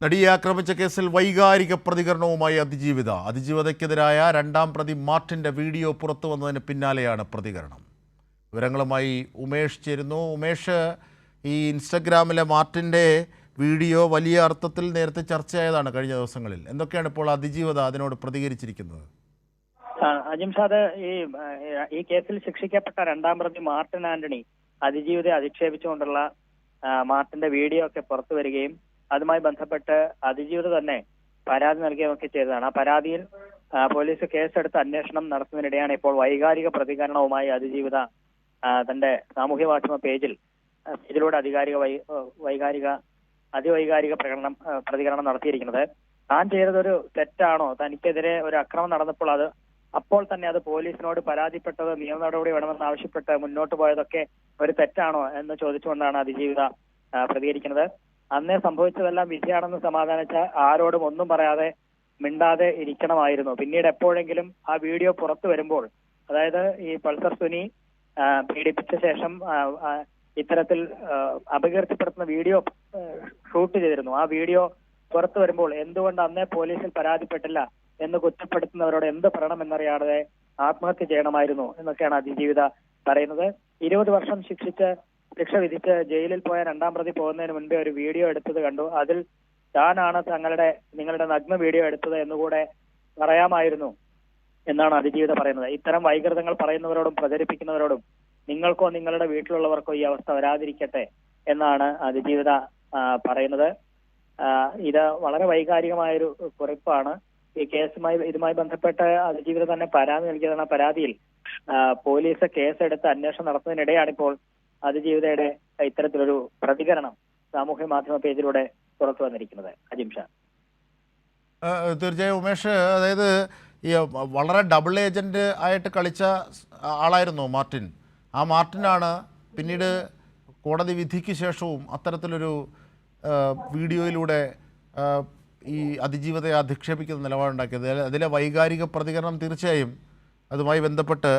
നടിയെ ആക്രമിച്ച കേസിൽ വൈകാരിക പ്രതികരണവുമായി അതിജീവിതയ്ക്കെതിരായ രണ്ടാം പ്രതി മാർട്ടിൻ്റെ വീഡിയോ പുറത്തു വന്നതിന് പിന്നാലെയാണ് പ്രതികരണം. വിവരങ്ങളുമായി ഉമേഷ് ചേരുന്നു. ഉമേഷ്, ഈ ഇൻസ്റ്റഗ്രാമിലെ മാർട്ടിൻ്റെ വീഡിയോ വലിയ അർത്ഥത്തിൽ നേരത്തെ ചർച്ചയായതാണ് കഴിഞ്ഞ ദിവസങ്ങളിൽ. എന്തൊക്കെയാണ് ഇപ്പോൾ അതിജീവിത അതിനോട് പ്രതികരിച്ചിരിക്കുന്നത്? അജിംഷാദ്, ഈ കേസിൽ ശിക്ഷിക്കപ്പെട്ട രണ്ടാം പ്രതി മാർട്ടിൻ ആന്റണി അതിജീവിതയെ അധിക്ഷേപിച്ചുകൊണ്ടുള്ള മാർട്ടിന്റെ വീഡിയോ ഒക്കെ പുറത്തു വരികയും അതുമായി ബന്ധപ്പെട്ട് അതിജീവിത തന്നെ പരാതി നൽകുകയൊക്കെ ചെയ്തതാണ്. ആ പരാതിയിൽ പോലീസ് കേസെടുത്ത് അന്വേഷണം നടത്തുന്നതിനിടെയാണ് ഇപ്പോൾ വൈകാരിക പ്രതികരണവുമായി അതിജീവിത തന്റെ സാമൂഹ്യ മാധ്യമ പേജിലൂടെ അതിവൈകാരിക പ്രതികരണം നടത്തിയിരിക്കുന്നത്. താൻ ചെയ്തതൊരു തെറ്റാണോ, തനിക്കെതിരെ ഒരു അക്രമം നടന്നപ്പോൾ അപ്പോൾ തന്നെ അത് പോലീസിനോട് പരാതിപ്പെട്ടത് നിയമ നടപടി വേണമെന്ന് ആവശ്യപ്പെട്ട് മുന്നോട്ട് പോയതൊക്കെ ഒരു തെറ്റാണോ എന്ന് ചോദിച്ചുകൊണ്ടാണ് അതിജീവിത പ്രതികരിക്കുന്നത്. അന്നേ സംഭവിച്ചതെല്ലാം വിധിയാണെന്ന് സമാധാനിച്ച ആരോടും ഒന്നും പറയാതെ മിണ്ടാതെ ഇരിക്കണമായിരുന്നു. പിന്നീട് എപ്പോഴെങ്കിലും ആ വീഡിയോ പുറത്തു വരുമ്പോൾ, അതായത് ഈ പൾസർ സുനി പീഡിപ്പിച്ച ശേഷം ഇത്തരത്തിൽ അപകീർത്തിപ്പെടുത്തുന്ന വീഡിയോ ഷൂട്ട് ചെയ്തിരുന്നു. ആ വീഡിയോ പുറത്തു വരുമ്പോൾ എന്തുകൊണ്ട് അന്നേ പോലീസിൽ പരാതിപ്പെട്ടില്ല എന്ന് കുറ്റപ്പെടുത്തുന്നവരോട് എന്ത് പറയണമെന്നറിയാതെ ആത്മഹത്യ ചെയ്യണമായിരുന്നു എന്നൊക്കെയാണ് അതിജീവിത പറയുന്നത്. 20 വർഷം ശിക്ഷ വിധിച്ച് ജയിലിൽ പോയ രണ്ടാം പ്രതി പോകുന്നതിന് മുൻപേ ഒരു വീഡിയോ എടുത്തത് കണ്ടു. അതിൽ താനാണ് നിങ്ങളുടെ നഗ്ന വീഡിയോ എടുത്തത് എന്നുകൂടെ പറയാമായിരുന്നു എന്നാണ് അതിജീവിത പറയുന്നത്. ഇത്തരം വൈകൃതങ്ങൾ പറയുന്നവരോടും പ്രചരിപ്പിക്കുന്നവരോടും നിങ്ങൾക്കോ നിങ്ങളുടെ വീട്ടിലുള്ളവർക്കോ ഈ അവസ്ഥ വരാതിരിക്കട്ടെ എന്നാണ് അതിജീവിത പറയുന്നത്. ഇത് വളരെ വൈകാരികമായൊരു കുറിപ്പാണ്. ഈ ഇതുമായി ബന്ധപ്പെട്ട് അതിജീവിത തന്നെ പരാതി നൽകിയതാണ്. പരാതിയിൽ പോലീസ് കേസെടുത്ത് അന്വേഷണം നടത്തുന്നതിനിടെയാണ് ഇപ്പോൾ അതിജീവിതയുടെ ഇത്തരത്തിലൊരു പ്രതികരണം സാമൂഹ്യ മാധ്യമ പേജിലൂടെ പുറത്തു വന്നിരിക്കുന്നത്. അജിംഷ, തീർച്ചയായും ഉമേഷ്, അതായത് ഈ വളരെ ഡബിൾ ഏജന്റ് ആയിട്ട് കളിച്ച ആളായിരുന്നു മാർട്ടിൻ. ആ മാർട്ടിനാണ് പിന്നീട് കോടതി വിധിക്ക് ശേഷവും അത്തരത്തിലൊരു വീഡിയോയിലൂടെ ഈ അതിജീവിതയെ അധിക്ഷേപിക്കുന്ന നിലപാടുണ്ടാക്കിയത്. അതിലെ വൈകാരിക പ്രതികരണം തീർച്ചയായും അതുമായി ബന്ധപ്പെട്ട്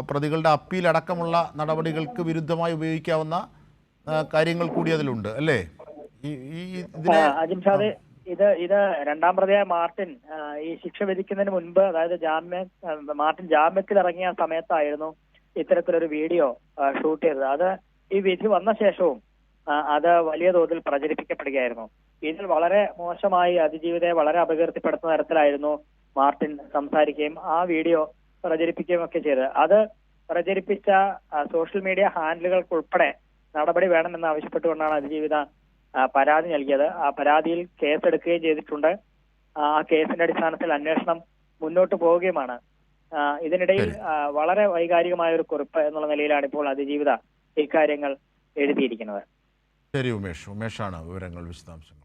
പ്രതികളുടെ അപ്പീലടക്കമുള്ള നടപടികൾക്ക് വിരുദ്ധമായി ഉപയോഗിക്കാവുന്ന കാര്യങ്ങൾ കൂടി അതിലുണ്ട്, അല്ലേ? അജിംഷാദ്, ഇത് രണ്ടാം പ്രതിയായ മാർട്ടിൻ ഈ ശിക്ഷ വിധിക്കുന്നതിന് മുൻപ്, അതായത് മാർട്ടിൻ ജാമ്യത്തിൽ ഇറങ്ങിയ സമയത്തായിരുന്നു ഇത്തരത്തിലൊരു വീഡിയോ ഷൂട്ട് ചെയ്തത്. അത് ഈ വിധി വന്ന ശേഷവും അത് വലിയ തോതിൽ പ്രചരിപ്പിക്കപ്പെടുകയായിരുന്നു. ഇതിൽ വളരെ മോശമായി അതിജീവിതയെ വളരെ അപകീർത്തിപ്പെടുത്തുന്ന തരത്തിലായിരുന്നു മാർട്ടിൻ സംസാരിക്കുകയും ആ വീഡിയോ പ്രചരിപ്പിക്കുകയും ഒക്കെ ചെയ്തത്. അത് പ്രചരിപ്പിച്ച സോഷ്യൽ മീഡിയ ഹാൻഡിലുകൾക്കുൾപ്പെടെ നടപടി വേണമെന്ന് ആവശ്യപ്പെട്ടുകൊണ്ടാണ് അതിജീവിത പരാതി നൽകിയത്. ആ പരാതിയിൽ കേസെടുക്കുകയും ചെയ്തിട്ടുണ്ട്. ആ കേസിന്റെ അടിസ്ഥാനത്തിൽ അന്വേഷണം മുന്നോട്ട് പോവുകയുമാണ്. ഇതിനിടയിൽ വളരെ വൈകാരികമായ ഒരു കുറിപ്പ് എന്നുള്ള നിലയിലാണ് ഇപ്പോൾ അതിജീവിത ഇക്കാര്യങ്ങൾ എഴുതിയിരിക്കുന്നത്. ശരി ഉമേഷാണ് വിവരങ്ങൾ, വിശദാംശങ്ങൾ.